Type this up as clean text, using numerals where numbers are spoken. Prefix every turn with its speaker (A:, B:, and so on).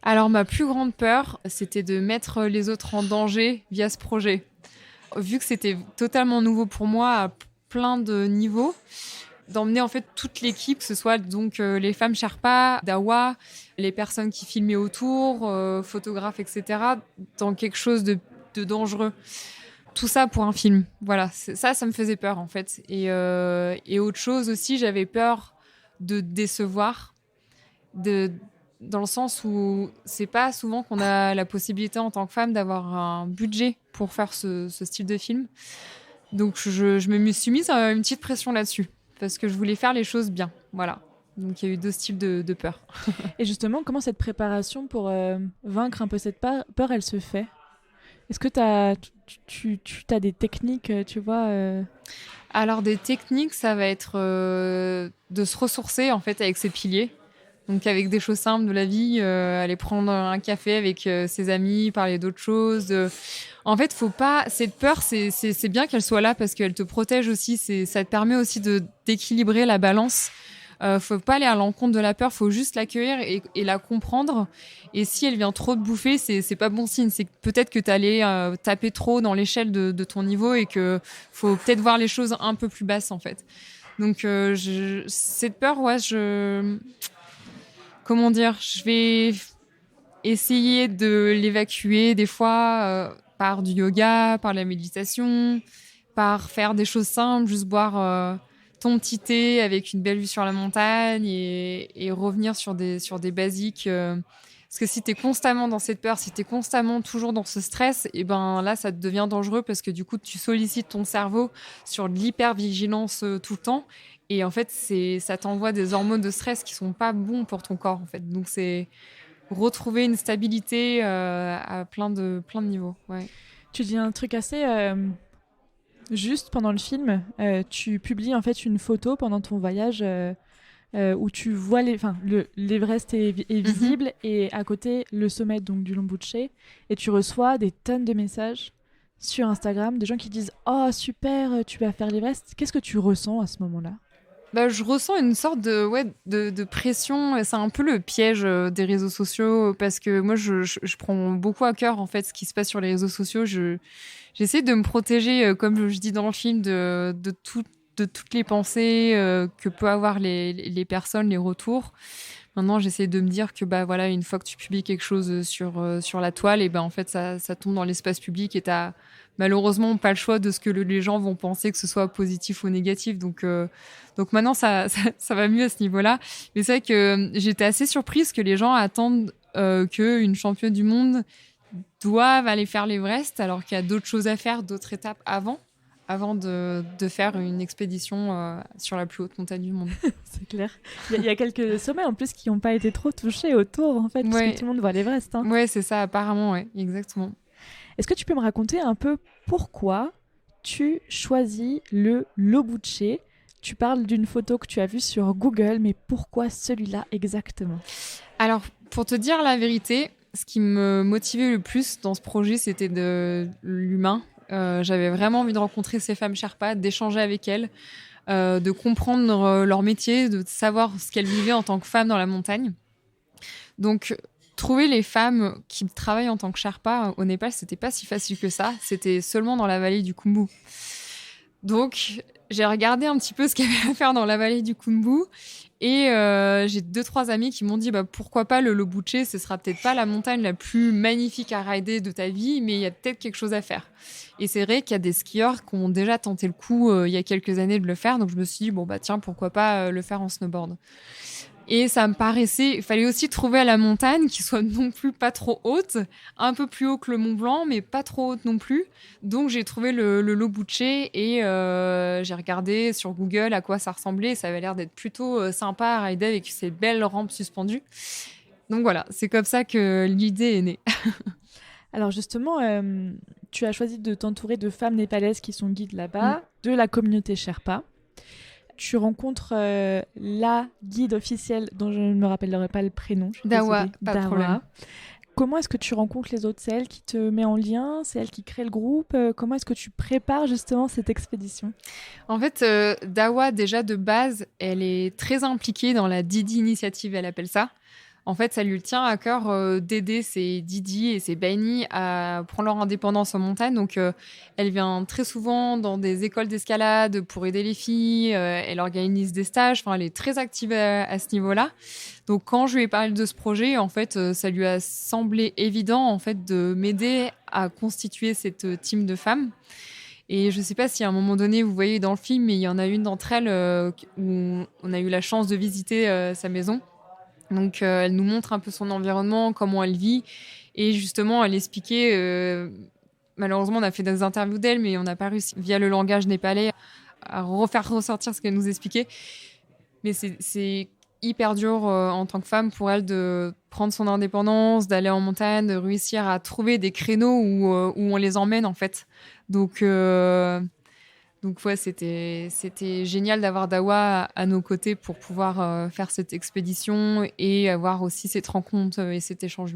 A: Alors, ma plus grande peur, c'était de mettre les autres en danger via ce projet. Vu que c'était totalement nouveau pour moi à plein de niveaux, d'emmener en fait toute l'équipe, que ce soit donc les femmes Sherpa, Dawa, les personnes qui filmaient autour, photographes, etc., dans quelque chose de dangereux. Tout ça pour un film. Voilà, ça me faisait peur en fait. Et autre chose aussi, j'avais peur de décevoir, de, dans le sens où c'est pas souvent qu'on a la possibilité en tant que femme d'avoir un budget pour faire ce style de film. Donc je me suis mise une petite pression là-dessus parce que je voulais faire les choses bien. Voilà. Donc il y a eu deux styles de peur.
B: Et justement, comment cette préparation pour vaincre un peu cette peur, elle se fait? Est-ce que tu as des techniques, tu vois
A: Alors des techniques, ça va être de se ressourcer en fait avec ses piliers. Donc avec des choses simples de la vie, aller prendre un café avec ses amis, parler d'autres choses. En fait, faut pas. Cette peur, c'est bien qu'elle soit là parce qu'elle te protège aussi. Ça te permet aussi d'équilibrer la balance. Faut pas aller à l'encontre de la peur, faut juste l'accueillir et la comprendre. Et si elle vient trop te bouffer, c'est pas bon signe. C'est peut-être que t'es allé taper trop dans l'échelle de ton niveau et que faut peut-être voir les choses un peu plus basses en fait. Donc cette peur, ouais, comment dire, je vais essayer de l'évacuer des fois par du yoga, par la méditation, par faire des choses simples, juste boire ton petit thé avec une belle vue sur la montagne et revenir sur des basiques. Parce que si tu es constamment dans cette peur, si tu es constamment toujours dans ce stress, et ben là, ça devient dangereux parce que du coup, tu sollicites ton cerveau sur de l'hypervigilance tout le temps. Et en fait, ça t'envoie des hormones de stress qui sont pas bons pour ton corps, en fait. Donc, c'est retrouver une stabilité à plein de niveaux. Ouais.
B: Tu dis un truc assez juste pendant le film. Tu publies en fait une photo pendant ton voyage où tu vois l'Everest est visible et à côté le sommet donc du Lombuche et tu reçois des tonnes de messages sur Instagram de gens qui disent oh super tu vas faire l'Everest. Qu'est-ce que tu ressens à ce moment-là?
A: Bah, je ressens une sorte de pression. C'est un peu le piège des réseaux sociaux parce que moi, je prends beaucoup à cœur en fait ce qui se passe sur les réseaux sociaux. J'essaie de me protéger, comme je dis dans le film, de toutes les pensées que peut avoir les personnes, les retours. Maintenant, j'essaie de me dire que bah voilà, une fois que tu publies quelque chose sur la toile, et ben en fait ça tombe dans l'espace public et t'as malheureusement pas le choix de ce que les gens vont penser, que ce soit positif ou négatif. Donc maintenant ça va mieux à ce niveau-là. Mais c'est vrai que j'étais assez surprise que les gens attendent qu'une championne du monde doive aller faire l'Everest alors qu'il y a d'autres choses à faire, d'autres étapes avant de faire une expédition sur la plus haute montagne du monde.
B: C'est clair. Il y a quelques sommets en plus qui n'ont pas été trop touchés autour en fait, parce que tout le monde voit l'Everest. Hein.
A: Ouais, c'est ça, apparemment, ouais, exactement.
B: Est-ce que tu peux me raconter un peu pourquoi tu choisis le Lombuche? Tu parles d'une photo que tu as vue sur Google, mais pourquoi celui-là exactement?
A: Alors, pour te dire la vérité, ce qui me motivait le plus dans ce projet, c'était de l'humain. J'avais vraiment envie de rencontrer ces femmes Sherpa, d'échanger avec elles, de comprendre leur métier, de savoir ce qu'elles vivaient en tant que femmes dans la montagne. Donc, trouver les femmes qui travaillent en tant que Sherpa au Népal, c'était pas si facile que ça. C'était seulement dans la vallée du Khumbu. Donc, j'ai regardé un petit peu ce qu'il y avait à faire dans la vallée du Khumbu. Et j'ai 2-3 amis qui m'ont dit bah, pourquoi pas le Lombuche, ce sera peut-être pas la montagne la plus magnifique à rider de ta vie, mais il y a peut-être quelque chose à faire. Et c'est vrai qu'il y a des skieurs qui ont déjà tenté le coup il y a quelques années de le faire, donc je me suis dit bon bah tiens pourquoi pas le faire en snowboard. Et ça me paraissait, il fallait aussi trouver à la montagne qui soit non plus pas trop haute, un peu plus haut que le Mont Blanc, mais pas trop haute non plus. Donc j'ai trouvé le Lombuche et j'ai regardé sur Google à quoi ça ressemblait. Ça avait l'air d'être plutôt sympa à rider avec ces belles rampes suspendues. Donc voilà, c'est comme ça que l'idée est née.
B: Alors justement, tu as choisi de t'entourer de femmes népalaises qui sont guides là-bas, de la communauté Sherpa. Tu rencontres la guide officielle dont je ne me rappellerai pas le prénom.
A: Dawa, pas de problème.
B: Comment est-ce que tu rencontres les autres? C'est elle qui te met en lien? C'est elle qui crée le groupe? Comment est-ce que tu prépares justement cette expédition?
A: En fait, Dawa, déjà de base, elle est très impliquée dans la Didi Initiative, elle appelle ça. En fait, ça lui tient à cœur d'aider ses Didi et ses Benny à prendre leur indépendance en montagne. Donc, elle vient très souvent dans des écoles d'escalade pour aider les filles. Elle organise des stages. Enfin, elle est très active à ce niveau-là. Donc, quand je lui ai parlé de ce projet, en fait, ça lui a semblé évident en fait de m'aider à constituer cette team de femmes. Et je ne sais pas si à un moment donné, vous voyez dans le film, mais il y en a une d'entre elles où on a eu la chance de visiter sa maison. Donc, elle nous montre un peu son environnement, comment elle vit. Et justement, elle expliquait, malheureusement, on a fait des interviews d'elle, mais on n'a pas réussi, via le langage népalais, à refaire ressortir ce qu'elle nous expliquait. Mais c'est hyper dur en tant que femme pour elle de prendre son indépendance, d'aller en montagne, de réussir à trouver des créneaux où on les emmène, en fait. Donc, ouais, c'était génial d'avoir Dawa à nos côtés pour pouvoir faire cette expédition et avoir aussi cette rencontre et cet échange.